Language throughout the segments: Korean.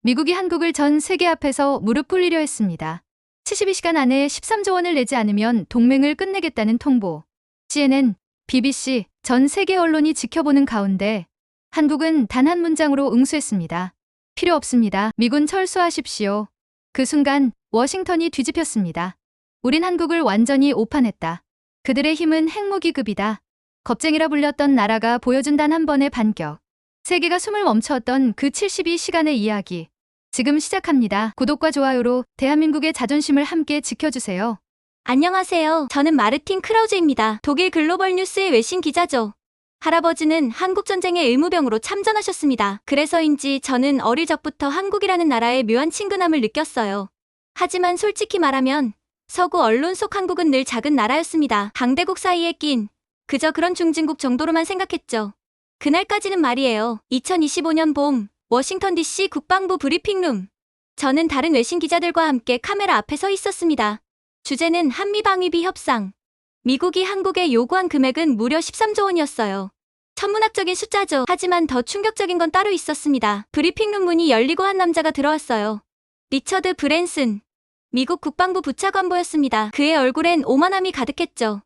미국이 한국을 전 세계 앞에서 무릎 꿇리려 했습니다. 72시간 안에 13조 원을 내지 않으면 동맹을 끝내겠다는 통보. CNN, BBC, 전 세계 언론이 지켜보는 가운데 한국은 단 한 문장으로 응수했습니다. 필요 없습니다. 미군 철수하십시오. 그 순간 워싱턴이 뒤집혔습니다. 우린 한국을 완전히 오판했다. 그들의 힘은 핵무기급이다. 겁쟁이라 불렸던 나라가 보여준 단 한 번의 반격. 세계가 숨을 멈췄던 그 72시간의 이야기. 지금 시작합니다. 구독과 좋아요로 대한민국의 자존심을 함께 지켜주세요. 안녕하세요. 저는 마르틴 크라우제입니다. 독일 글로벌 뉴스의 외신 기자죠. 할아버지는 한국전쟁의 의무병으로 참전하셨습니다. 그래서인지 저는 어릴 적부터 한국이라는 나라의 묘한 친근함을 느꼈어요. 하지만 솔직히 말하면 서구 언론 속 한국은 늘 작은 나라였습니다. 강대국 사이에 낀 그저 그런 중진국 정도로만 생각했죠. 그날까지는 말이에요. 2025년 봄 워싱턴 DC 국방부 브리핑룸. 저는 다른 외신 기자들과 함께 카메라 앞에 서 있었습니다. 주제는 한미방위비 협상. 미국이 한국에 요구한 금액은 무려 13조 원이었어요. 천문학적인 숫자죠. 하지만 더 충격적인 건 따로 있었습니다. 브리핑룸 문이 열리고 한 남자가 들어왔어요. 리처드 브랜슨. 미국 국방부 부차관보였습니다. 그의 얼굴엔 오만함이 가득했죠.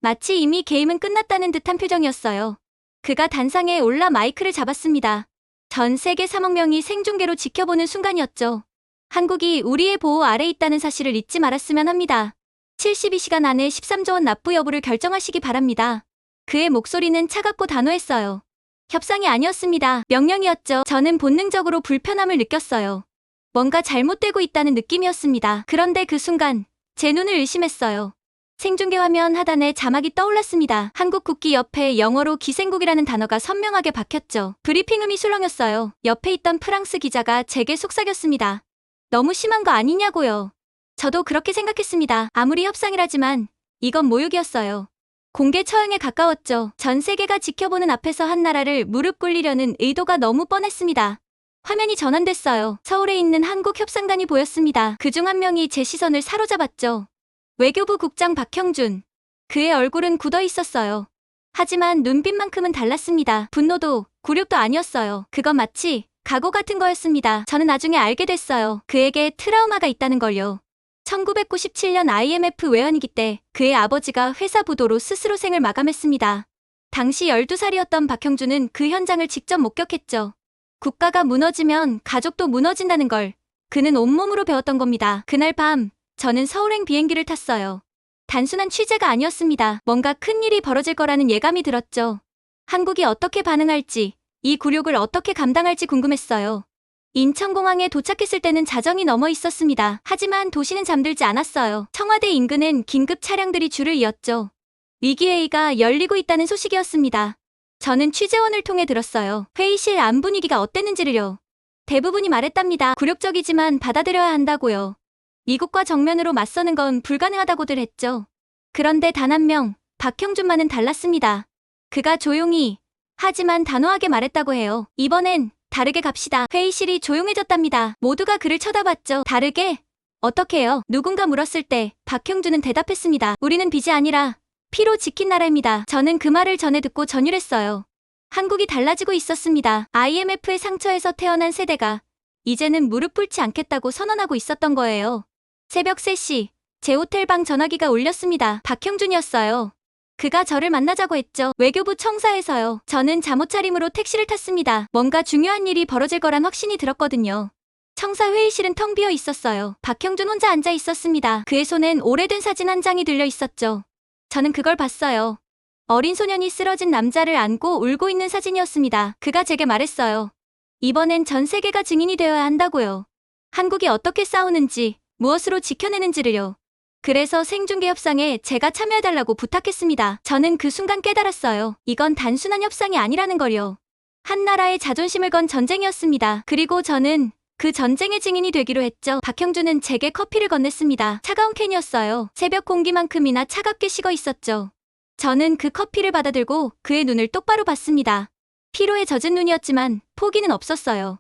마치 이미 게임은 끝났다는 듯한 표정이었어요. 그가 단상에 올라 마이크를 잡았습니다. 전 세계 3억 명이 생중계로 지켜보는 순간이었죠. 한국이 우리의 보호 아래 있다는 사실을 잊지 말았으면 합니다. 72시간 안에 13조 원 납부 여부를 결정하시기 바랍니다. 그의 목소리는 차갑고 단호했어요. 협상이 아니었습니다. 명령이었죠. 저는 본능적으로 불편함을 느꼈어요. 뭔가 잘못되고 있다는 느낌이었습니다. 그런데 그 순간 제 눈을 의심했어요. 생중계 화면 하단에 자막이 떠올랐습니다. 한국 국기 옆에 영어로 기생국이라는 단어가 선명하게 박혔죠. 브리핑음이 술렁였어요. 옆에 있던 프랑스 기자가 제게 속삭였습니다. 너무 심한 거 아니냐고요. 저도 그렇게 생각했습니다. 아무리 협상이라지만 이건 모욕이었어요. 공개 처형에 가까웠죠. 전 세계가 지켜보는 앞에서 한 나라를 무릎 꿇리려는 의도가 너무 뻔했습니다. 화면이 전환됐어요. 서울에 있는 한국 협상단이 보였습니다. 그중 한 명이 제 시선을 사로잡았죠. 외교부 국장 박형준. 그의 얼굴은 굳어 있었어요. 하지만 눈빛만큼은 달랐습니다. 분노도, 굴욕도 아니었어요. 그건 마치 각오 같은 거였습니다. 저는 나중에 알게 됐어요. 그에게 트라우마가 있다는 걸요. 1997년 IMF 외환위기 때 그의 아버지가 회사 부도로 스스로 생을 마감했습니다. 당시 12살이었던 박형준은 그 현장을 직접 목격했죠. 국가가 무너지면 가족도 무너진다는 걸 그는 온몸으로 배웠던 겁니다. 그날 밤 저는 서울행 비행기를 탔어요. 단순한 취재가 아니었습니다. 뭔가 큰일이 벌어질 거라는 예감이 들었죠. 한국이 어떻게 반응할지, 이 굴욕을 어떻게 감당할지 궁금했어요. 인천공항에 도착했을 때는 자정이 넘어 있었습니다. 하지만 도시는 잠들지 않았어요. 청와대 인근엔 긴급 차량들이 줄을 이었죠. 위기회의가 열리고 있다는 소식이었습니다. 저는 취재원을 통해 들었어요. 회의실 안 분위기가 어땠는지를요. 대부분이 말했답니다. 굴욕적이지만 받아들여야 한다고요. 미국과 정면으로 맞서는 건 불가능하다고들 했죠. 그런데 단 한 명, 박형준만은 달랐습니다. 그가 조용히, 하지만 단호하게 말했다고 해요. 이번엔 다르게 갑시다. 회의실이 조용해졌답니다. 모두가 그를 쳐다봤죠. 다르게? 어떻게요? 누군가 물었을 때 박형준은 대답했습니다. 우리는 빚이 아니라 피로 지킨 나라입니다. 저는 그 말을 전해 듣고 전율했어요. 한국이 달라지고 있었습니다. IMF의 상처에서 태어난 세대가 이제는 무릎 꿇지 않겠다고 선언하고 있었던 거예요. 새벽 3시, 제 호텔방 전화기가 울렸습니다. 박형준이었어요. 그가 저를 만나자고 했죠. 외교부 청사에서요. 저는 잠옷차림으로 택시를 탔습니다. 뭔가 중요한 일이 벌어질 거란 확신이 들었거든요. 청사 회의실은 텅 비어 있었어요. 박형준 혼자 앉아 있었습니다. 그의 손엔 오래된 사진 한 장이 들려 있었죠. 저는 그걸 봤어요. 어린 소년이 쓰러진 남자를 안고 울고 있는 사진이었습니다. 그가 제게 말했어요. 이번엔 전 세계가 증인이 되어야 한다고요. 한국이 어떻게 싸우는지, 무엇으로 지켜내는지를요. 그래서 생중계 협상에 제가 참여해달라고 부탁했습니다. 저는 그 순간 깨달았어요. 이건 단순한 협상이 아니라는 걸요. 한 나라의 자존심을 건 전쟁이었습니다. 그리고 저는 그 전쟁의 증인이 되기로 했죠. 박형준은 제게 커피를 건넸습니다. 차가운 캔이었어요. 새벽 공기만큼이나 차갑게 식어 있었죠. 저는 그 커피를 받아들고 그의 눈을 똑바로 봤습니다. 피로에 젖은 눈이었지만 포기는 없었어요.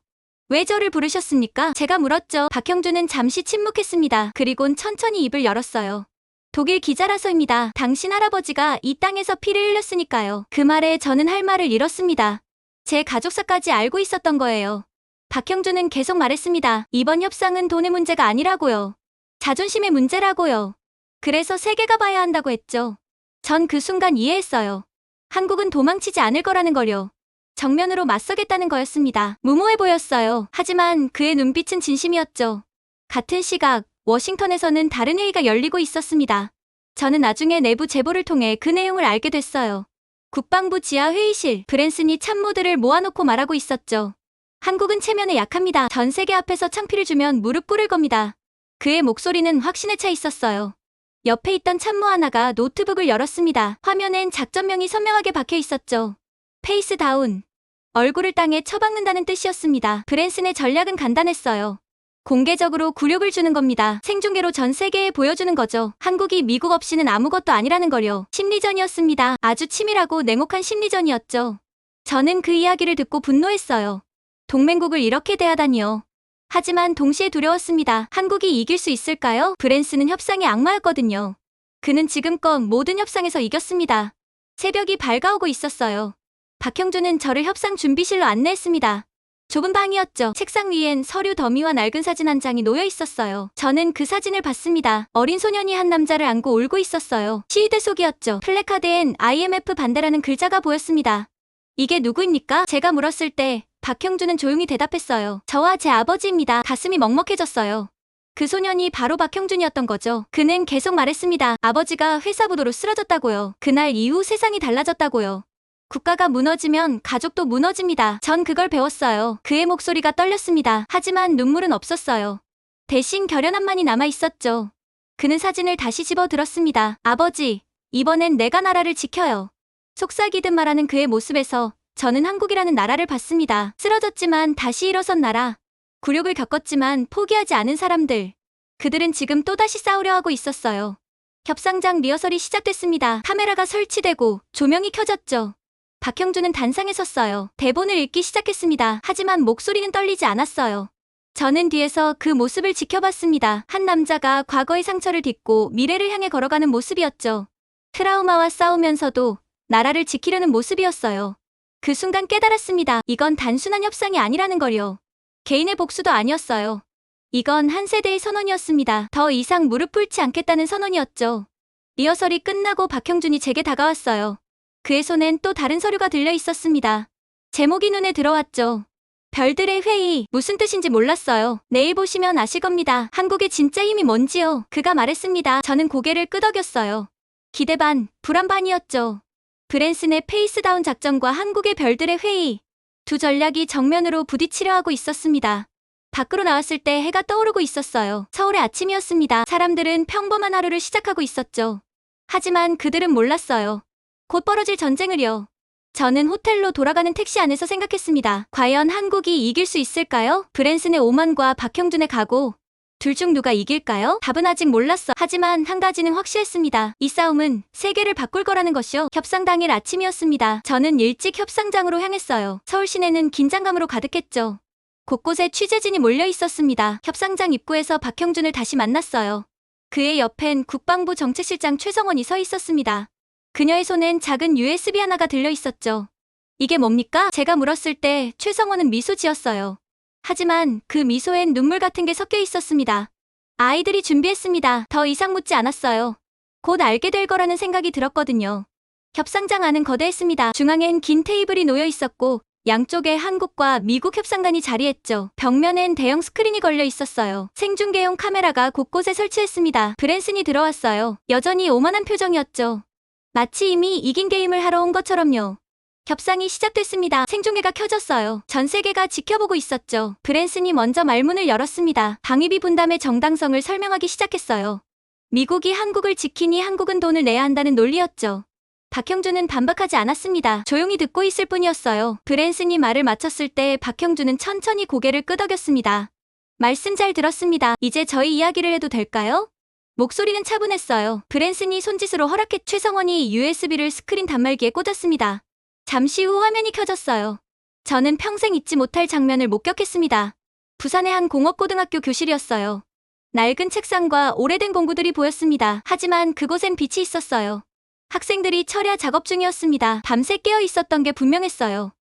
왜 저를 부르셨습니까? 제가 물었죠. 박형준은 잠시 침묵했습니다. 그리곤 천천히 입을 열었어요. 독일 기자라서입니다. 당신 할아버지가 이 땅에서 피를 흘렸으니까요. 그 말에 저는 할 말을 잃었습니다. 제 가족사까지 알고 있었던 거예요. 박형준은 계속 말했습니다. 이번 협상은 돈의 문제가 아니라고요. 자존심의 문제라고요. 그래서 세계가 봐야 한다고 했죠. 전 그 순간 이해했어요. 한국은 도망치지 않을 거라는 걸요. 정면으로 맞서겠다는 거였습니다. 무모해 보였어요. 하지만 그의 눈빛은 진심이었죠. 같은 시각, 워싱턴에서는 다른 회의가 열리고 있었습니다. 저는 나중에 내부 제보를 통해 그 내용을 알게 됐어요. 국방부 지하 회의실, 브랜슨이 참모들을 모아놓고 말하고 있었죠. 한국은 체면에 약합니다. 전 세계 앞에서 창피를 주면 무릎 꿇을 겁니다. 그의 목소리는 확신에 차 있었어요. 옆에 있던 참모 하나가 노트북을 열었습니다. 화면엔 작전명이 선명하게 박혀 있었죠. 페이스 다운. 얼굴을 땅에 쳐박는다는 뜻이었습니다. 브랜슨의 전략은 간단했어요. 공개적으로 굴욕을 주는 겁니다. 생중계로 전 세계에 보여주는 거죠. 한국이 미국 없이는 아무것도 아니라는 걸요. 심리전이었습니다. 아주 치밀하고 냉혹한 심리전이었죠. 저는 그 이야기를 듣고 분노했어요. 동맹국을 이렇게 대하다니요. 하지만 동시에 두려웠습니다. 한국이 이길 수 있을까요? 브랜슨은 협상의 악마였거든요. 그는 지금껏 모든 협상에서 이겼습니다. 새벽이 밝아오고 있었어요. 박형준은 저를 협상 준비실로 안내했습니다. 좁은 방이었죠. 책상 위엔 서류 더미와 낡은 사진 한 장이 놓여 있었어요. 저는 그 사진을 봤습니다. 어린 소년이 한 남자를 안고 울고 있었어요. 시위대 속이었죠. 플래카드엔 IMF 반대라는 글자가 보였습니다. 이게 누구입니까? 제가 물었을 때 박형준은 조용히 대답했어요. 저와 제 아버지입니다. 가슴이 먹먹해졌어요. 그 소년이 바로 박형준이었던 거죠. 그는 계속 말했습니다. 아버지가 회사 부도로 쓰러졌다고요. 그날 이후 세상이 달라졌다고요. 국가가 무너지면 가족도 무너집니다. 전 그걸 배웠어요. 그의 목소리가 떨렸습니다. 하지만 눈물은 없었어요. 대신 결연함만이 남아있었죠. 그는 사진을 다시 집어들었습니다. 아버지, 이번엔 내가 나라를 지켜요. 속삭이듯 말하는 그의 모습에서 저는 한국이라는 나라를 봤습니다. 쓰러졌지만 다시 일어선 나라. 굴욕을 겪었지만 포기하지 않은 사람들. 그들은 지금 또다시 싸우려 하고 있었어요. 협상장 리허설이 시작됐습니다. 카메라가 설치되고 조명이 켜졌죠. 박형준은 단상에 섰어요. 대본을 읽기 시작했습니다. 하지만 목소리는 떨리지 않았어요. 저는 뒤에서 그 모습을 지켜봤습니다. 한 남자가 과거의 상처를 딛고 미래를 향해 걸어가는 모습이었죠. 트라우마와 싸우면서도 나라를 지키려는 모습이었어요. 그 순간 깨달았습니다. 이건 단순한 협상이 아니라는 걸요. 개인의 복수도 아니었어요. 이건 한 세대의 선언이었습니다. 더 이상 무릎 꿇지 않겠다는 선언이었죠. 리허설이 끝나고 박형준이 제게 다가왔어요. 그의 손엔 또 다른 서류가 들려 있었습니다. 제목이 눈에 들어왔죠. 별들의 회의. 무슨 뜻인지 몰랐어요. 내일 보시면 아실 겁니다. 한국의 진짜 힘이 뭔지요. 그가 말했습니다. 저는 고개를 끄덕였어요. 기대 반, 불안 반이었죠. 브랜슨의 페이스다운 작전과 한국의 별들의 회의. 두 전략이 정면으로 부딪히려 하고 있었습니다. 밖으로 나왔을 때 해가 떠오르고 있었어요. 서울의 아침이었습니다. 사람들은 평범한 하루를 시작하고 있었죠. 하지만 그들은 몰랐어요. 곧 벌어질 전쟁을요. 저는 호텔로 돌아가는 택시 안에서 생각했습니다. 과연 한국이 이길 수 있을까요? 브랜슨의 오만과 박형준의 각오. 둘 중 누가 이길까요? 답은 아직 몰랐어. 하지만 한 가지는 확실했습니다. 이 싸움은 세계를 바꿀 거라는 것이요. 협상 당일 아침이었습니다. 저는 일찍 협상장으로 향했어요. 서울 시내는 긴장감으로 가득했죠. 곳곳에 취재진이 몰려 있었습니다. 협상장 입구에서 박형준을 다시 만났어요. 그의 옆엔 국방부 정책실장 최성원이 서 있었습니다. 그녀의 손엔 작은 USB 하나가 들려 있었죠. 이게 뭡니까? 제가 물었을 때 최성원은 미소 지었어요. 하지만 그 미소엔 눈물 같은 게 섞여 있었습니다. 아이들이 준비했습니다. 더 이상 묻지 않았어요. 곧 알게 될 거라는 생각이 들었거든요. 협상장 안은 거대했습니다. 중앙엔 긴 테이블이 놓여 있었고 양쪽에 한국과 미국 협상관이 자리했죠. 벽면엔 대형 스크린이 걸려 있었어요. 생중계용 카메라가 곳곳에 설치했습니다. 브랜슨이 들어왔어요. 여전히 오만한 표정이었죠. 마치 이미 이긴 게임을 하러 온 것처럼요. 협상이 시작됐습니다. 생중계가 켜졌어요. 전 세계가 지켜보고 있었죠. 브랜슨이 먼저 말문을 열었습니다. 방위비 분담의 정당성을 설명하기 시작했어요. 미국이 한국을 지키니 한국은 돈을 내야 한다는 논리였죠. 박형준은 반박하지 않았습니다. 조용히 듣고 있을 뿐이었어요. 브랜슨이 말을 마쳤을 때 박형준은 천천히 고개를 끄덕였습니다. 말씀 잘 들었습니다. 이제 저희 이야기를 해도 될까요? 목소리는 차분했어요. 브랜슨이 손짓으로 허락해 최성원이 USB를 스크린 단말기에 꽂았습니다. 잠시 후 화면이 켜졌어요. 저는 평생 잊지 못할 장면을 목격했습니다. 부산의 한 공업고등학교 교실이었어요. 낡은 책상과 오래된 공구들이 보였습니다. 하지만 그곳엔 빛이 있었어요. 학생들이 철야 작업 중이었습니다. 밤새 깨어 있었던 게 분명했어요.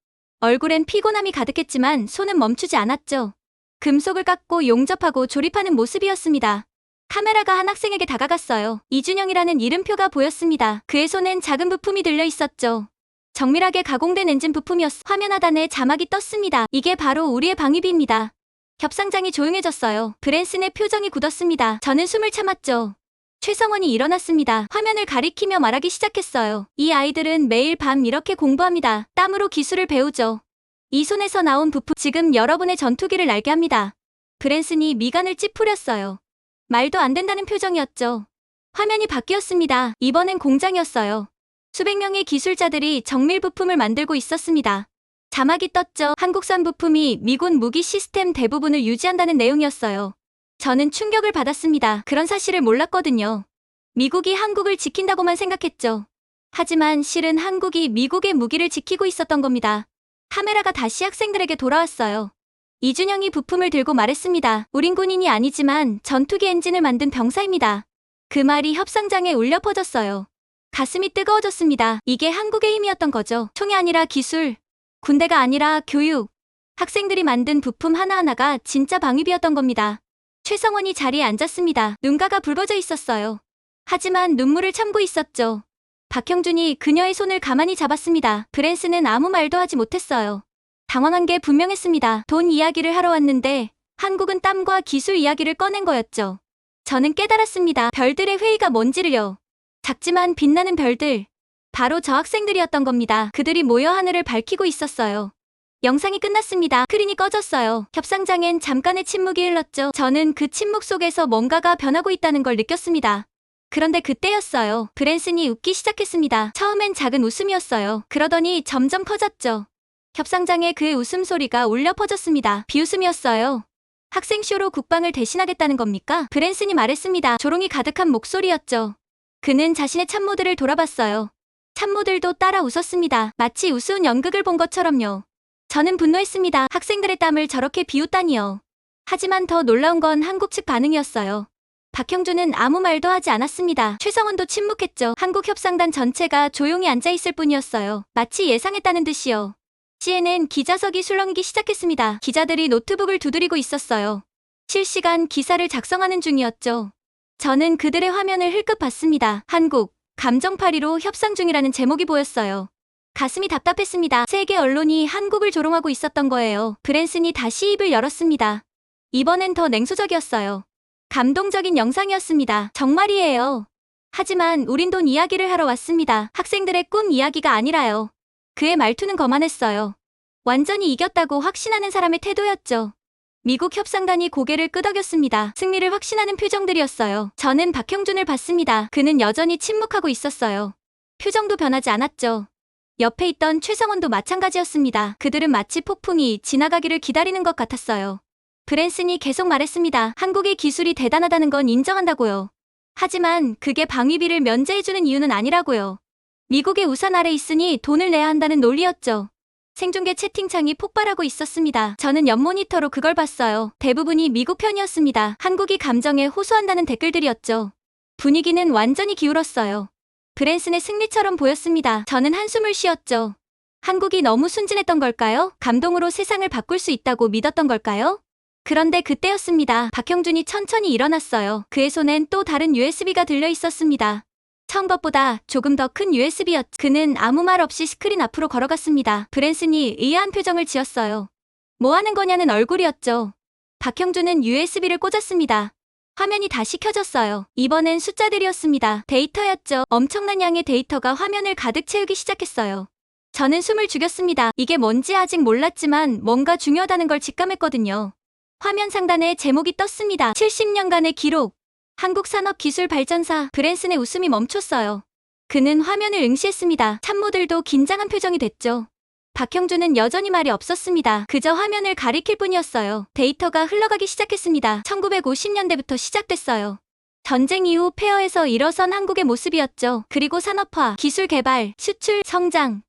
얼굴엔 피곤함이 가득했지만 손은 멈추지 않았죠. 금속을 깎고 용접하고 조립하는 모습이었습니다. 카메라가 한 학생에게 다가갔어요. 이준영이라는 이름표가 보였습니다. 그의 손엔 작은 부품이 들려 있었죠. 정밀하게 가공된 엔진 부품이었어. 화면 하단에 자막이 떴습니다. 이게 바로 우리의 방위비입니다. 협상장이 조용해졌어요. 브랜슨의 표정이 굳었습니다. 저는 숨을 참았죠. 최성원이 일어났습니다. 화면을 가리키며 말하기 시작했어요. 이 아이들은 매일 밤 이렇게 공부합니다. 땀으로 기술을 배우죠. 이 손에서 나온 부품, 지금 여러분의 전투기를 날게 합니다. 브랜슨이 미간을 찌푸렸어요. 말도 안 된다는 표정이었죠. 화면이 바뀌었습니다. 이번엔 공장이었어요. 수백 명의 기술자들이 정밀 부품을 만들고 있었습니다. 자막이 떴죠. 한국산 부품이 미군 무기 시스템 대부분을 유지한다는 내용이었어요. 저는 충격을 받았습니다. 그런 사실을 몰랐거든요. 미국이 한국을 지킨다고만 생각했죠. 하지만 실은 한국이 미국의 무기를 지키고 있었던 겁니다. 카메라가 다시 학생들에게 돌아왔어요. 이준영이 부품을 들고 말했습니다. 우린 군인이 아니지만 전투기 엔진을 만든 병사입니다. 그 말이 협상장에 울려 퍼졌어요. 가슴이 뜨거워졌습니다. 이게 한국의 힘이었던 거죠. 총이 아니라 기술, 군대가 아니라 교육, 학생들이 만든 부품 하나하나가 진짜 방위비였던 겁니다. 최성원이 자리에 앉았습니다. 눈가가 붉어져 있었어요. 하지만 눈물을 참고 있었죠. 박형준이 그녀의 손을 가만히 잡았습니다. 브랜슨은 아무 말도 하지 못했어요. 당황한 게 분명했습니다. 돈 이야기를 하러 왔는데 한국은 땀과 기술 이야기를 꺼낸 거였죠. 저는 깨달았습니다. 별들의 회의가 뭔지를요. 작지만 빛나는 별들. 바로 저 학생들이었던 겁니다. 그들이 모여 하늘을 밝히고 있었어요. 영상이 끝났습니다. 스크린이 꺼졌어요. 협상장엔 잠깐의 침묵이 흘렀죠. 저는 그 침묵 속에서 뭔가가 변하고 있다는 걸 느꼈습니다. 그런데 그때였어요. 브랜슨이 웃기 시작했습니다. 처음엔 작은 웃음이었어요. 그러더니 점점 커졌죠. 협상장에 그의 웃음소리가 울려 퍼졌습니다. 비웃음이었어요. 학생쇼로 국방을 대신하겠다는 겁니까? 브랜슨이 말했습니다. 조롱이 가득한 목소리였죠. 그는 자신의 참모들을 돌아봤어요. 참모들도 따라 웃었습니다. 마치 우스운 연극을 본 것처럼요. 저는 분노했습니다. 학생들의 땀을 저렇게 비웃다니요. 하지만 더 놀라운 건 한국 측 반응이었어요. 박형준은 아무 말도 하지 않았습니다. 최성원도 침묵했죠. 한국 협상단 전체가 조용히 앉아있을 뿐이었어요. 마치 예상했다는 듯이요. CNN 기자석이 술렁이기 시작했습니다. 기자들이 노트북을 두드리고 있었어요. 실시간 기사를 작성하는 중이었죠. 저는 그들의 화면을 흘끗 봤습니다. 한국, 감정파리로 협상 중이라는 제목이 보였어요. 가슴이 답답했습니다. 세계 언론이 한국을 조롱하고 있었던 거예요. 브랜슨이 다시 입을 열었습니다. 이번엔 더 냉소적이었어요. 감동적인 영상이었습니다. 정말이에요. 하지만 우린 돈 이야기를 하러 왔습니다. 학생들의 꿈 이야기가 아니라요. 그의 말투는 거만했어요. 완전히 이겼다고 확신하는 사람의 태도였죠. 미국 협상단이 고개를 끄덕였습니다. 승리를 확신하는 표정들이었어요. 저는 박형준을 봤습니다. 그는 여전히 침묵하고 있었어요. 표정도 변하지 않았죠. 옆에 있던 최성원도 마찬가지였습니다. 그들은 마치 폭풍이 지나가기를 기다리는 것 같았어요. 브랜슨이 계속 말했습니다. 한국의 기술이 대단하다는 건 인정한다고요. 하지만 그게 방위비를 면제해주는 이유는 아니라고요. 미국의 우산 아래 있으니 돈을 내야 한다는 논리였죠. 생중계 채팅창이 폭발하고 있었습니다. 저는 옆 모니터로 그걸 봤어요. 대부분이 미국 편이었습니다. 한국이 감정에 호소한다는 댓글들이었죠. 분위기는 완전히 기울었어요. 브랜슨의 승리처럼 보였습니다. 저는 한숨을 쉬었죠. 한국이 너무 순진했던 걸까요? 감동으로 세상을 바꿀 수 있다고 믿었던 걸까요? 그런데 그때였습니다. 박형준이 천천히 일어났어요. 그의 손엔 또 다른 USB가 들려 있었습니다. 처음 것보다 조금 더 큰 USB였죠. 그는 아무 말 없이 스크린 앞으로 걸어갔습니다. 브랜슨이 의아한 표정을 지었어요. 뭐 하는 거냐는 얼굴이었죠. 박형준은 USB를 꽂았습니다. 화면이 다시 켜졌어요. 이번엔 숫자들이었습니다. 데이터였죠. 엄청난 양의 데이터가 화면을 가득 채우기 시작했어요. 저는 숨을 죽였습니다. 이게 뭔지 아직 몰랐지만 뭔가 중요하다는 걸 직감했거든요. 화면 상단에 제목이 떴습니다. 70년간의 기록. 한국산업기술발전사. 브랜슨의 웃음이 멈췄어요. 그는 화면을 응시했습니다. 참모들도 긴장한 표정이 됐죠. 박형준은 여전히 말이 없었습니다. 그저 화면을 가리킬 뿐이었어요. 데이터가 흘러가기 시작했습니다. 1950년대부터 시작됐어요. 전쟁 이후 폐허에서 일어선 한국의 모습이었죠. 그리고 산업화, 기술 개발, 수출, 성장.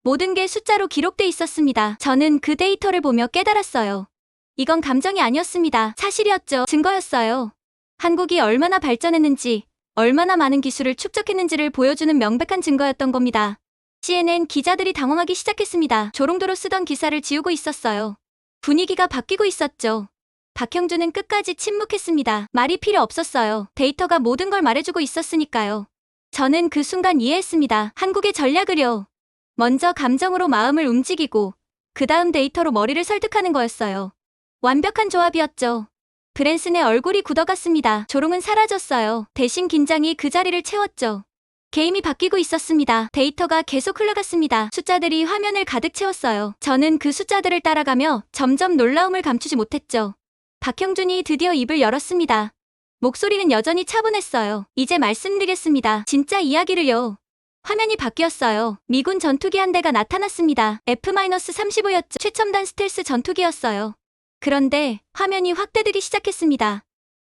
모든 게 숫자로 기록돼 있었습니다. 저는 그 데이터를 보며 깨달았어요. 이건 감정이 아니었습니다. 사실이었죠. 증거였어요. 한국이 얼마나 발전했는지, 얼마나 많은 기술을 축적했는지를 보여주는 명백한 증거였던 겁니다. CNN 기자들이 당황하기 시작했습니다. 조롱도로 쓰던 기사를 지우고 있었어요. 분위기가 바뀌고 있었죠. 박형준은 끝까지 침묵했습니다. 말이 필요 없었어요. 데이터가 모든 걸 말해주고 있었으니까요. 저는 그 순간 이해했습니다. 한국의 전략을요. 먼저 감정으로 마음을 움직이고 그 다음 데이터로 머리를 설득하는 거였어요. 완벽한 조합이었죠. 브랜슨의 얼굴이 굳어갔습니다. 조롱은 사라졌어요. 대신 긴장이 그 자리를 채웠죠. 게임이 바뀌고 있었습니다. 데이터가 계속 흘러갔습니다. 숫자들이 화면을 가득 채웠어요. 저는 그 숫자들을 따라가며 점점 놀라움을 감추지 못했죠. 박형준이 드디어 입을 열었습니다. 목소리는 여전히 차분했어요. 이제 말씀드리겠습니다. 진짜 이야기를요. 화면이 바뀌었어요. 미군 전투기 한 대가 나타났습니다. F-35였죠. 최첨단 스텔스 전투기였어요. 그런데 화면이 확대되기 시작했습니다.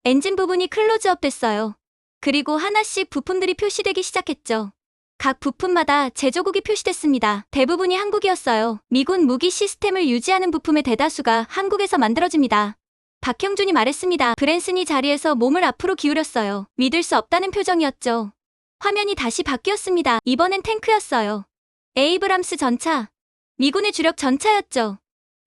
엔진 부분이 클로즈업 됐어요. 그리고 하나씩 부품들이 표시되기 시작했죠. 각 부품마다 제조국이 표시됐습니다. 대부분이 한국이었어요. 미군 무기 시스템을 유지하는 부품의 대다수가 한국에서 만들어집니다. 박형준이 말했습니다. 브랜슨이 자리에서 몸을 앞으로 기울였어요. 믿을 수 없다는 표정이었죠. 화면이 다시 바뀌었습니다. 이번엔 탱크였어요. 에이브람스 전차. 미군의 주력 전차였죠.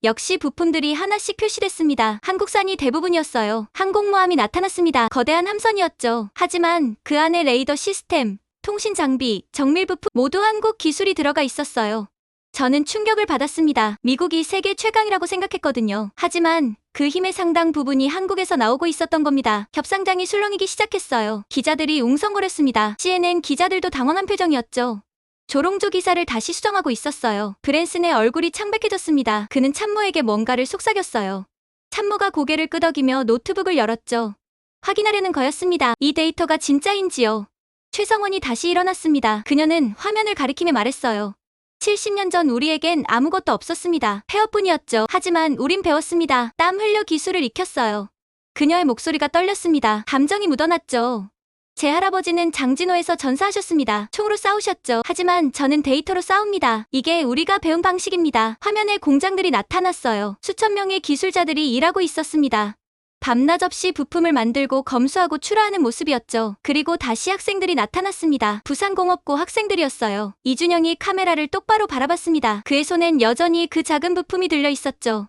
역시 부품들이 하나씩 표시됐습니다. 한국산이 대부분이었어요. 항공모함이 나타났습니다. 거대한 함선이었죠. 하지만 그 안에 레이더 시스템, 통신 장비, 정밀 부품 모두 한국 기술이 들어가 있었어요. 저는 충격을 받았습니다. 미국이 세계 최강이라고 생각했거든요. 하지만 그 힘의 상당 부분이 한국에서 나오고 있었던 겁니다. 협상장이 술렁이기 시작했어요. 기자들이 웅성거렸습니다. CNN 기자들도 당황한 표정이었죠. 조롱조 기사를 다시 수정하고 있었어요. 브랜슨의 얼굴이 창백해졌습니다. 그는 참모에게 뭔가를 속삭였어요. 참모가 고개를 끄덕이며 노트북을 열었죠. 확인하려는 거였습니다. 이 데이터가 진짜인지요. 최성원이 다시 일어났습니다. 그녀는 화면을 가리키며 말했어요. 70년 전 우리에겐 아무것도 없었습니다. 폐허뿐이었죠. 하지만 우린 배웠습니다. 땀 흘려 기술을 익혔어요. 그녀의 목소리가 떨렸습니다. 감정이 묻어났죠. 제 할아버지는 장진호에서 전사하셨습니다. 총으로 싸우셨죠. 하지만 저는 데이터로 싸웁니다. 이게 우리가 배운 방식입니다. 화면에 공장들이 나타났어요. 수천 명의 기술자들이 일하고 있었습니다. 밤낮 없이 부품을 만들고 검수하고 출하하는 모습이었죠. 그리고 다시 학생들이 나타났습니다. 부산공업고 학생들이었어요. 이준영이 카메라를 똑바로 바라봤습니다. 그의 손엔 여전히 그 작은 부품이 들려 있었죠.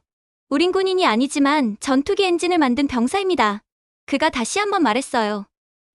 우린 군인이 아니지만 전투기 엔진을 만든 병사입니다. 그가 다시 한번 말했어요.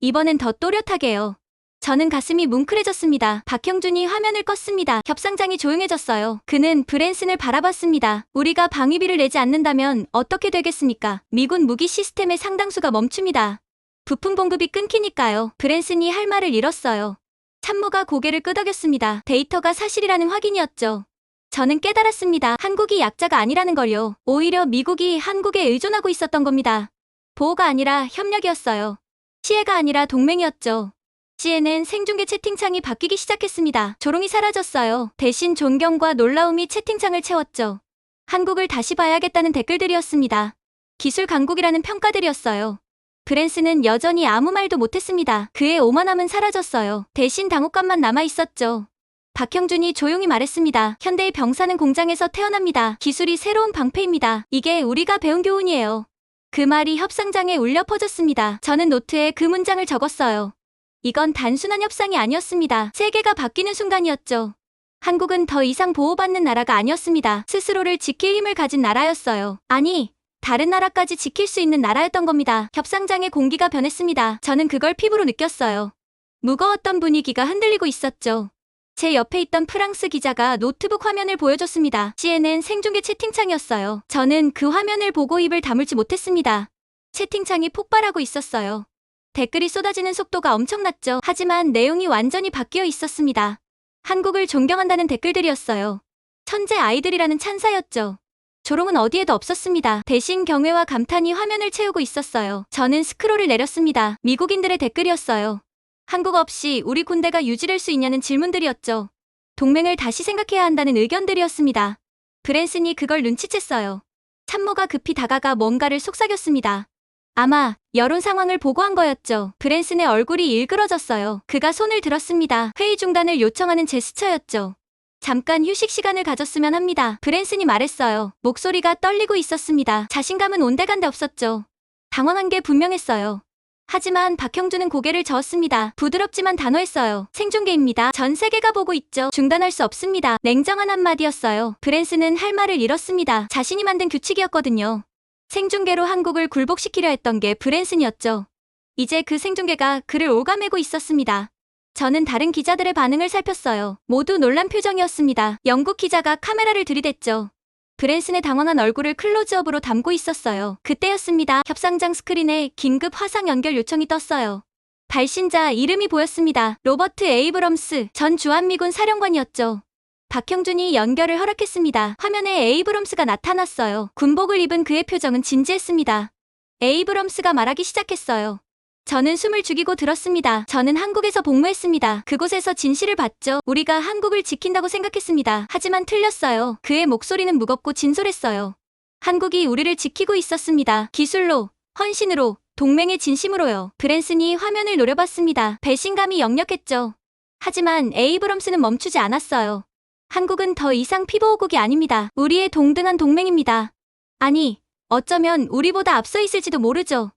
이번엔 더 또렷하게요. 저는 가슴이 뭉클해졌습니다. 박형준이 화면을 껐습니다. 협상장이 조용해졌어요. 그는 브랜슨을 바라봤습니다. 우리가 방위비를 내지 않는다면 어떻게 되겠습니까? 미군 무기 시스템의 상당수가 멈춥니다. 부품 공급이 끊기니까요. 브랜슨이 할 말을 잃었어요. 참모가 고개를 끄덕였습니다. 데이터가 사실이라는 확인이었죠. 저는 깨달았습니다. 한국이 약자가 아니라는 걸요. 오히려 미국이 한국에 의존하고 있었던 겁니다. 보호가 아니라 협력이었어요. 시혜가 아니라 동맹이었죠. CNN 생중계 채팅창이 바뀌기 시작했습니다. 조롱이 사라졌어요. 대신 존경과 놀라움이 채팅창을 채웠죠. 한국을 다시 봐야겠다는 댓글들이었습니다. 기술 강국이라는 평가들이었어요. 브랜슨은 여전히 아무 말도 못했습니다. 그의 오만함은 사라졌어요. 대신 당혹감만 남아있었죠. 박형준이 조용히 말했습니다. 현대의 병사는 공장에서 태어납니다. 기술이 새로운 방패입니다. 이게 우리가 배운 교훈이에요. 그 말이 협상장에 울려 퍼졌습니다. 저는 노트에 그 문장을 적었어요. 이건 단순한 협상이 아니었습니다. 세계가 바뀌는 순간이었죠. 한국은 더 이상 보호받는 나라가 아니었습니다. 스스로를 지킬 힘을 가진 나라였어요. 아니, 다른 나라까지 지킬 수 있는 나라였던 겁니다. 협상장의 공기가 변했습니다. 저는 그걸 피부로 느꼈어요. 무거웠던 분위기가 흔들리고 있었죠. 제 옆에 있던 프랑스 기자가 노트북 화면을 보여줬습니다. CNN 생중계 채팅창이었어요. 저는 그 화면을 보고 입을 다물지 못했습니다. 채팅창이 폭발하고 있었어요. 댓글이 쏟아지는 속도가 엄청났죠. 하지만 내용이 완전히 바뀌어 있었습니다. 한국을 존경한다는 댓글들이었어요. 천재 아이들이라는 찬사였죠. 조롱은 어디에도 없었습니다. 대신 경외와 감탄이 화면을 채우고 있었어요. 저는 스크롤을 내렸습니다. 미국인들의 댓글이었어요. 한국 없이 우리 군대가 유지될 수 있냐는 질문들이었죠. 동맹을 다시 생각해야 한다는 의견들이었습니다. 브랜슨이 그걸 눈치챘어요. 참모가 급히 다가가 뭔가를 속삭였습니다. 아마 여론 상황을 보고한 거였죠. 브랜슨의 얼굴이 일그러졌어요. 그가 손을 들었습니다. 회의 중단을 요청하는 제스처였죠. 잠깐 휴식 시간을 가졌으면 합니다. 브랜슨이 말했어요. 목소리가 떨리고 있었습니다. 자신감은 온데간데 없었죠. 당황한 게 분명했어요. 하지만 박형준은 고개를 저었습니다. 부드럽지만 단호했어요. 생중계입니다. 전 세계가 보고 있죠. 중단할 수 없습니다. 냉정한 한마디였어요. 브랜슨은 할 말을 잃었습니다. 자신이 만든 규칙이었거든요. 생중계로 한국을 굴복시키려 했던 게 브랜슨이었죠. 이제 그 생중계가 그를 갉아매고 있었습니다. 저는 다른 기자들의 반응을 살폈어요. 모두 놀란 표정이었습니다. 영국 기자가 카메라를 들이댔죠. 브랜슨의 당황한 얼굴을 클로즈업으로 담고 있었어요. 그때였습니다. 협상장 스크린에 긴급 화상 연결 요청이 떴어요. 발신자 이름이 보였습니다. 로버트 에이브럼스 전 주한미군 사령관이었죠. 박형준이 연결을 허락했습니다. 화면에 에이브럼스가 나타났어요. 군복을 입은 그의 표정은 진지했습니다. 에이브럼스가 말하기 시작했어요. 저는 숨을 죽이고 들었습니다. 저는 한국에서 복무했습니다. 그곳에서 진실을 봤죠. 우리가 한국을 지킨다고 생각했습니다. 하지만 틀렸어요. 그의 목소리는 무겁고 진솔했어요. 한국이 우리를 지키고 있었습니다. 기술로, 헌신으로, 동맹의 진심으로요. 브랜슨이 화면을 노려봤습니다. 배신감이 역력했죠. 하지만 에이브럼스는 멈추지 않았어요. 한국은 더 이상 피보호국이 아닙니다. 우리의 동등한 동맹입니다. 아니, 어쩌면 우리보다 앞서 있을지도 모르죠.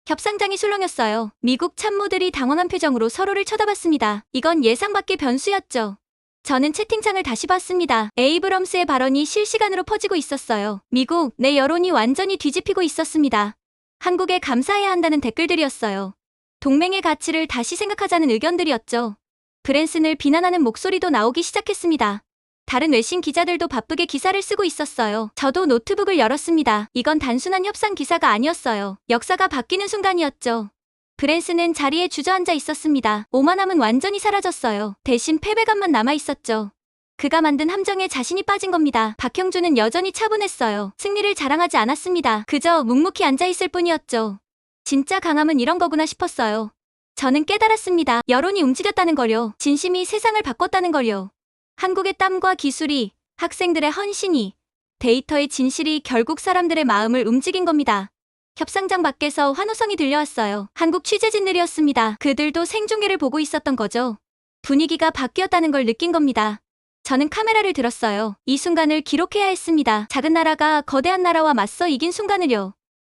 협상장이 술렁였어요. 미국 참모들이 당황한 표정으로 서로를 쳐다봤습니다. 이건 예상 밖의 변수였죠. 저는 채팅창을 다시 봤습니다. 에이브럼스의 발언이 실시간으로 퍼지고 있었어요. 미국 내 여론이 완전히 뒤집히고 있었습니다. 한국에 감사해야 한다는 댓글들이었어요. 동맹의 가치를 다시 생각하자는 의견들이었죠. 브랜슨을 비난하는 목소리도 나오기 시작했습니다. 다른 외신 기자들도 바쁘게 기사를 쓰고 있었어요. 저도 노트북을 열었습니다. 이건 단순한 협상 기사가 아니었어요. 역사가 바뀌는 순간이었죠. 브랜슨은 자리에 주저앉아 있었습니다. 오만함은 완전히 사라졌어요. 대신 패배감만 남아있었죠. 그가 만든 함정에 자신이 빠진 겁니다. 박형준은 여전히 차분했어요. 승리를 자랑하지 않았습니다. 그저 묵묵히 앉아있을 뿐이었죠. 진짜 강함은 이런 거구나 싶었어요. 저는 깨달았습니다. 여론이 움직였다는 걸요. 진심이 세상을 바꿨다는 걸요. 한국의 땀과 기술이, 학생들의 헌신이, 데이터의 진실이 결국 사람들의 마음을 움직인 겁니다. 협상장 밖에서 환호성이 들려왔어요. 한국 취재진들이었습니다. 그들도 생중계를 보고 있었던 거죠. 분위기가 바뀌었다는 걸 느낀 겁니다. 저는 카메라를 들었어요. 이 순간을 기록해야 했습니다. 작은 나라가 거대한 나라와 맞서 이긴 순간을요.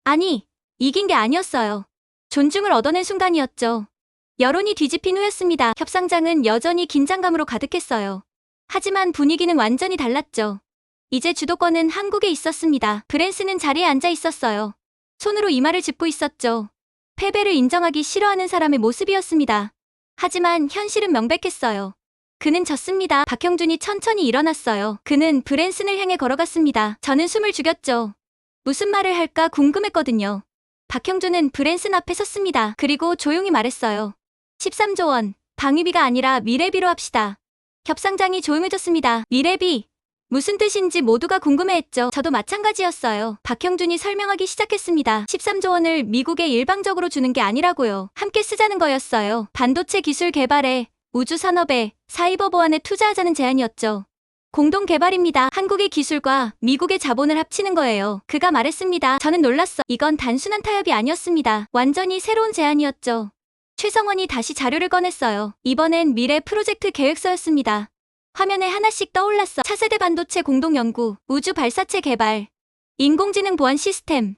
아니, 이긴 게 아니었어요. 존중을 얻어낸 순간이었죠. 여론이 뒤집힌 후였습니다. 협상장은 여전히 긴장감으로 가득했어요. 하지만 분위기는 완전히 달랐죠. 이제 주도권은 한국에 있었습니다. 브랜슨은 자리에 앉아 있었어요. 손으로 이마를 짚고 있었죠. 패배를 인정하기 싫어하는 사람의 모습이었습니다. 하지만 현실은 명백했어요. 그는 졌습니다. 박형준이 천천히 일어났어요. 그는 브랜슨을 향해 걸어갔습니다. 저는 숨을 죽였죠. 무슨 말을 할까 궁금했거든요. 박형준은 브랜슨 앞에 섰습니다. 그리고 조용히 말했어요. 13조 원, 방위비가 아니라 미래비로 합시다. 협상장이 조용해졌습니다. 미래비. 무슨 뜻인지 모두가 궁금해했죠. 저도 마찬가지였어요. 박형준이 설명하기 시작했습니다. 13조 원을 미국에 일방적으로 주는 게 아니라고요. 함께 쓰자는 거였어요. 반도체 기술 개발에, 우주 산업에, 사이버 보안에 투자하자는 제안이었죠. 공동 개발입니다. 한국의 기술과 미국의 자본을 합치는 거예요. 그가 말했습니다. 저는 놀랐어. 이건 단순한 타협이 아니었습니다. 완전히 새로운 제안이었죠. 최성원이 다시 자료를 꺼냈어요. 이번엔 미래 프로젝트 계획서였습니다. 화면에 하나씩 떠올랐어. 차세대 반도체 공동 연구, 우주 발사체 개발, 인공지능 보안 시스템.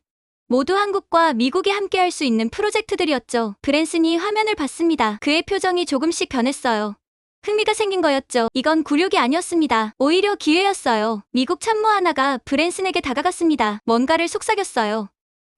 모두 한국과 미국이 함께 할 수 있는 프로젝트들이었죠. 브랜슨이 화면을 봤습니다. 그의 표정이 조금씩 변했어요. 흥미가 생긴 거였죠. 이건 굴욕이 아니었습니다. 오히려 기회였어요. 미국 참모 하나가 브랜슨에게 다가갔습니다. 뭔가를 속삭였어요.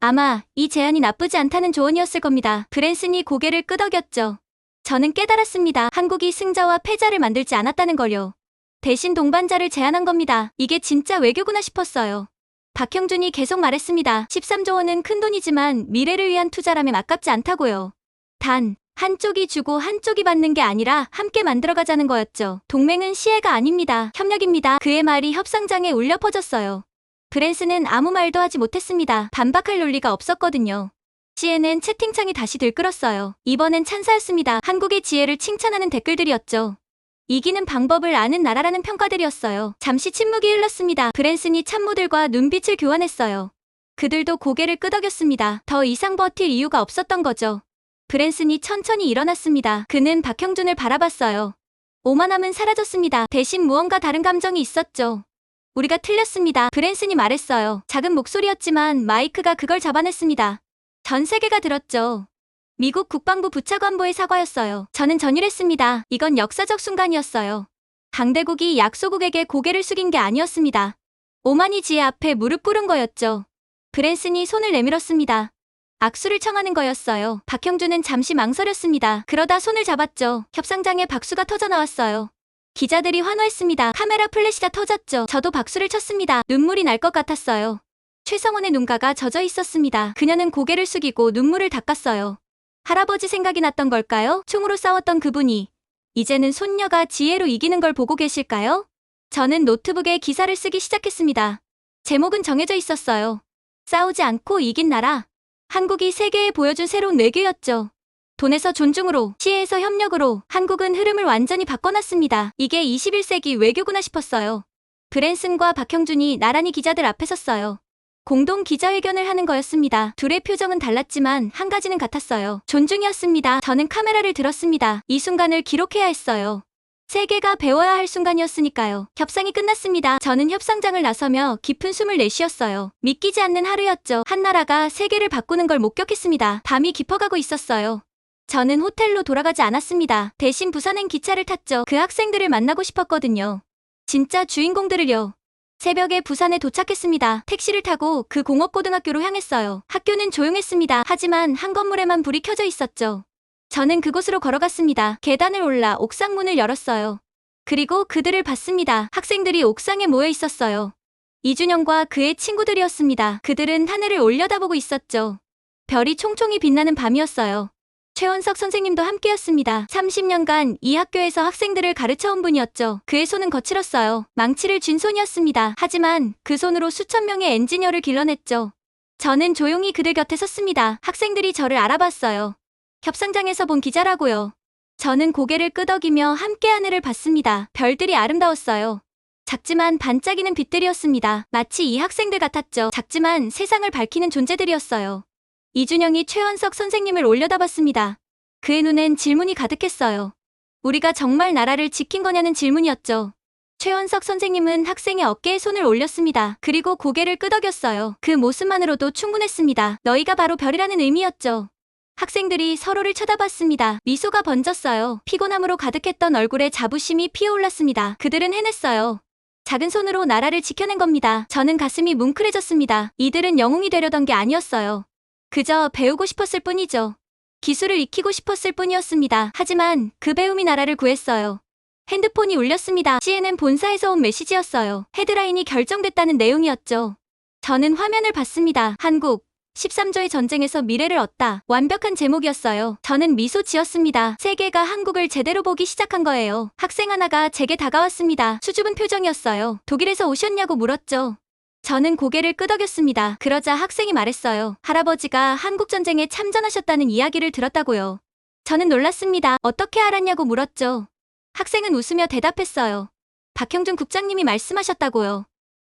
아마 이 제안이 나쁘지 않다는 조언이었을 겁니다. 브랜슨이 고개를 끄덕였죠. 저는 깨달았습니다. 한국이 승자와 패자를 만들지 않았다는 걸요. 대신 동반자를 제안한 겁니다. 이게 진짜 외교구나 싶었어요. 박형준이 계속 말했습니다. 13조 원은 큰 돈이지만 미래를 위한 투자라면 아깝지 않다고요. 단, 한쪽이 주고 한쪽이 받는 게 아니라 함께 만들어가자는 거였죠. 동맹은 시혜가 아닙니다. 협력입니다. 그의 말이 협상장에 울려 퍼졌어요. 브랜슨은 아무 말도 하지 못했습니다. 반박할 논리가 없었거든요. CNN 채팅창이 다시 들끓었어요. 이번엔 찬사였습니다. 한국의 지혜를 칭찬하는 댓글들이었죠. 이기는 방법을 아는 나라라는 평가들이었어요. 잠시 침묵이 흘렀습니다. 브랜슨이 참모들과 눈빛을 교환했어요. 그들도 고개를 끄덕였습니다. 더 이상 버틸 이유가 없었던 거죠. 브랜슨이 천천히 일어났습니다. 그는 박형준을 바라봤어요. 오만함은 사라졌습니다. 대신 무언가 다른 감정이 있었죠. 우리가 틀렸습니다. 브랜슨이 말했어요. 작은 목소리였지만 마이크가 그걸 잡아냈습니다. 전 세계가 들었죠. 미국 국방부 부차관보의 사과였어요. 저는 전율했습니다. 이건 역사적 순간이었어요. 강대국이 약소국에게 고개를 숙인 게 아니었습니다. 오만이 지혜 앞에 무릎 꿇은 거였죠. 브랜슨이 손을 내밀었습니다. 악수를 청하는 거였어요. 박형준은 잠시 망설였습니다. 그러다 손을 잡았죠. 협상장에 박수가 터져나왔어요. 기자들이 환호했습니다. 카메라 플래시가 터졌죠. 저도 박수를 쳤습니다. 눈물이 날 것 같았어요. 최성원의 눈가가 젖어 있었습니다. 그녀는 고개를 숙이고 눈물을 닦았어요. 할아버지 생각이 났던 걸까요? 총으로 싸웠던 그분이 이제는 손녀가 지혜로 이기는 걸 보고 계실까요? 저는 노트북에 기사를 쓰기 시작했습니다. 제목은 정해져 있었어요. 싸우지 않고 이긴 나라. 한국이 세계에 보여준 새로운 외교였죠. 돈에서 존중으로, 시혜에서 협력으로 한국은 흐름을 완전히 바꿔놨습니다. 이게 21세기 외교구나 싶었어요. 브랜슨과 박형준이 나란히 기자들 앞에 섰어요. 공동 기자회견을 하는 거였습니다. 둘의 표정은 달랐지만 한 가지는 같았어요. 존중이었습니다. 저는 카메라를 들었습니다. 이 순간을 기록해야 했어요. 세계가 배워야 할 순간이었으니까요. 협상이 끝났습니다. 저는 협상장을 나서며 깊은 숨을 내쉬었어요. 믿기지 않는 하루였죠. 한 나라가 세계를 바꾸는 걸 목격했습니다. 밤이 깊어가고 있었어요. 저는 호텔로 돌아가지 않았습니다. 대신 부산행 기차를 탔죠. 그 학생들을 만나고 싶었거든요. 진짜 주인공들을요. 새벽에 부산에 도착했습니다. 택시를 타고 그 공업고등학교로 향했어요. 학교는 조용했습니다. 하지만 한 건물에만 불이 켜져 있었죠. 저는 그곳으로 걸어갔습니다. 계단을 올라 옥상 문을 열었어요. 그리고 그들을 봤습니다. 학생들이 옥상에 모여 있었어요. 이준영과 그의 친구들이었습니다. 그들은 하늘을 올려다보고 있었죠. 별이 총총히 빛나는 밤이었어요. 최원석 선생님도 함께였습니다. 30년간 이 학교에서 학생들을 가르쳐온 분이었죠. 그의 손은 거칠었어요. 망치를 쥔 손이었습니다. 하지만 그 손으로 수천 명의 엔지니어를 길러냈죠. 저는 조용히 그들 곁에 섰습니다. 학생들이 저를 알아봤어요. 협상장에서 본 기자라고요. 저는 고개를 끄덕이며 함께 하늘을 봤습니다. 별들이 아름다웠어요. 작지만 반짝이는 빛들이었습니다. 마치 이 학생들 같았죠. 작지만 세상을 밝히는 존재들이었어요. 이준영이 최원석 선생님을 올려다봤습니다. 그의 눈엔 질문이 가득했어요. 우리가 정말 나라를 지킨 거냐는 질문이었죠. 최원석 선생님은 학생의 어깨에 손을 올렸습니다. 그리고 고개를 끄덕였어요. 그 모습만으로도 충분했습니다. 너희가 바로 별이라는 의미였죠. 학생들이 서로를 쳐다봤습니다. 미소가 번졌어요. 피곤함으로 가득했던 얼굴에 자부심이 피어올랐습니다. 그들은 해냈어요. 작은 손으로 나라를 지켜낸 겁니다. 저는 가슴이 뭉클해졌습니다. 이들은 영웅이 되려던 게 아니었어요. 그저 배우고 싶었을 뿐이죠. 기술을 익히고 싶었을 뿐이었습니다. 하지만 그 배움이 나라를 구했어요. 핸드폰이 울렸습니다. CNN 본사에서 온 메시지였어요. 헤드라인이 결정됐다는 내용이었죠. 저는 화면을 봤습니다. 한국 13조의 전쟁에서 미래를 얻다. 완벽한 제목이었어요. 저는 미소 지었습니다. 세계가 한국을 제대로 보기 시작한 거예요. 학생 하나가 제게 다가왔습니다. 수줍은 표정이었어요. 독일에서 오셨냐고 물었죠. 저는 고개를 끄덕였습니다. 그러자 학생이 말했어요. 할아버지가 한국전쟁에 참전하셨다는 이야기를 들었다고요. 저는 놀랐습니다. 어떻게 알았냐고 물었죠. 학생은 웃으며 대답했어요. 박형준 국장님이 말씀하셨다고요.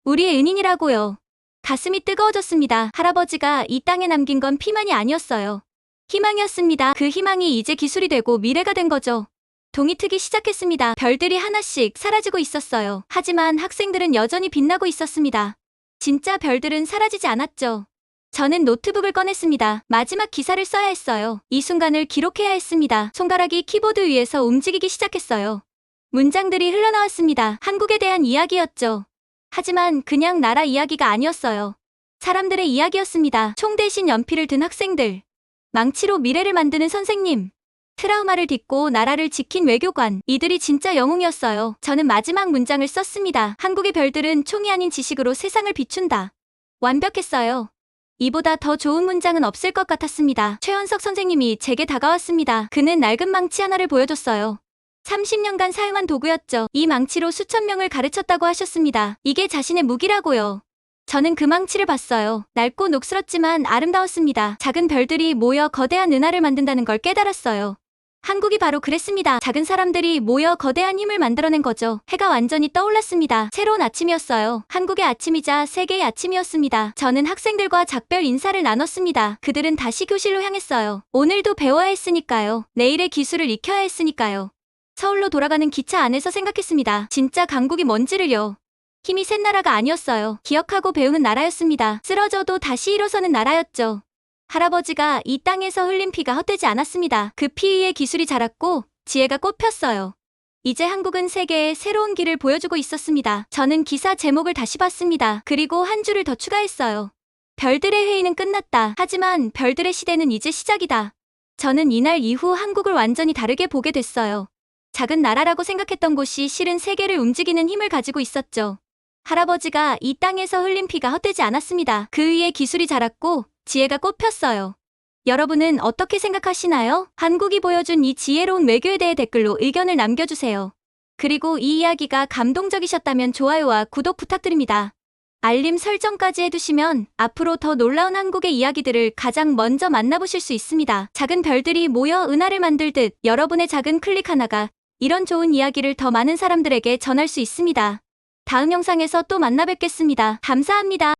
우리의 은인이라고요. 가슴이 뜨거워졌습니다. 할아버지가 이 땅에 남긴 건 피만이 아니었어요. 희망이었습니다. 그 희망이 이제 기술이 되고 미래가 된 거죠. 동이 트기 시작했습니다. 별들이 하나씩 사라지고 있었어요. 하지만 학생들은 여전히 빛나고 있었습니다. 진짜 별들은 사라지지 않았죠. 저는 노트북을 꺼냈습니다. 마지막 기사를 써야 했어요. 이 순간을 기록해야 했습니다. 손가락이 키보드 위에서 움직이기 시작했어요. 문장들이 흘러나왔습니다. 한국에 대한 이야기였죠. 하지만 그냥 나라 이야기가 아니었어요. 사람들의 이야기였습니다. 총 대신 연필을 든 학생들. 망치로 미래를 만드는 선생님. 트라우마를 딛고 나라를 지킨 외교관. 이들이 진짜 영웅이었어요. 저는 마지막 문장을 썼습니다. 한국의 별들은 총이 아닌 지식으로 세상을 비춘다. 완벽했어요. 이보다 더 좋은 문장은 없을 것 같았습니다. 최원석 선생님이 제게 다가왔습니다. 그는 낡은 망치 하나를 보여줬어요. 30년간 사용한 도구였죠. 이 망치로 수천 명을 가르쳤다고 하셨습니다. 이게 자신의 무기라고요. 저는 그 망치를 봤어요. 낡고 녹슬었지만 아름다웠습니다. 작은 별들이 모여 거대한 은하를 만든다는 걸 깨달았어요. 한국이 바로 그랬습니다. 작은 사람들이 모여 거대한 힘을 만들어낸 거죠. 해가 완전히 떠올랐습니다. 새로운 아침이었어요. 한국의 아침이자 세계의 아침이었습니다. 저는 학생들과 작별 인사를 나눴습니다. 그들은 다시 교실로 향했어요. 오늘도 배워야 했으니까요. 내일의 기술을 익혀야 했으니까요. 서울로 돌아가는 기차 안에서 생각했습니다. 진짜 강국이 뭔지를요. 힘이 센 나라가 아니었어요. 기억하고 배우는 나라였습니다. 쓰러져도 다시 일어서는 나라였죠. 할아버지가 이 땅에서 흘린 피가 헛되지 않았습니다. 그 피 위에 기술이 자랐고 지혜가 꽃폈어요. 이제 한국은 세계에 새로운 길을 보여주고 있었습니다. 저는 기사 제목을 다시 봤습니다. 그리고 한 줄을 더 추가했어요. 별들의 회의는 끝났다. 하지만 별들의 시대는 이제 시작이다. 저는 이날 이후 한국을 완전히 다르게 보게 됐어요. 작은 나라라고 생각했던 곳이 실은 세계를 움직이는 힘을 가지고 있었죠. 할아버지가 이 땅에서 흘린 피가 헛되지 않았습니다. 그 위에 기술이 자랐고 지혜가 꽃폈어요. 여러분은 어떻게 생각하시나요? 한국이 보여준 이 지혜로운 외교에 대해 댓글로 의견을 남겨주세요. 그리고 이 이야기가 감동적이셨다면 좋아요와 구독 부탁드립니다. 알림 설정까지 해두시면 앞으로 더 놀라운 한국의 이야기들을 가장 먼저 만나보실 수 있습니다. 작은 별들이 모여 은하를 만들듯 여러분의 작은 클릭 하나가 이런 좋은 이야기를 더 많은 사람들에게 전할 수 있습니다. 다음 영상에서 또 만나 뵙겠습니다. 감사합니다.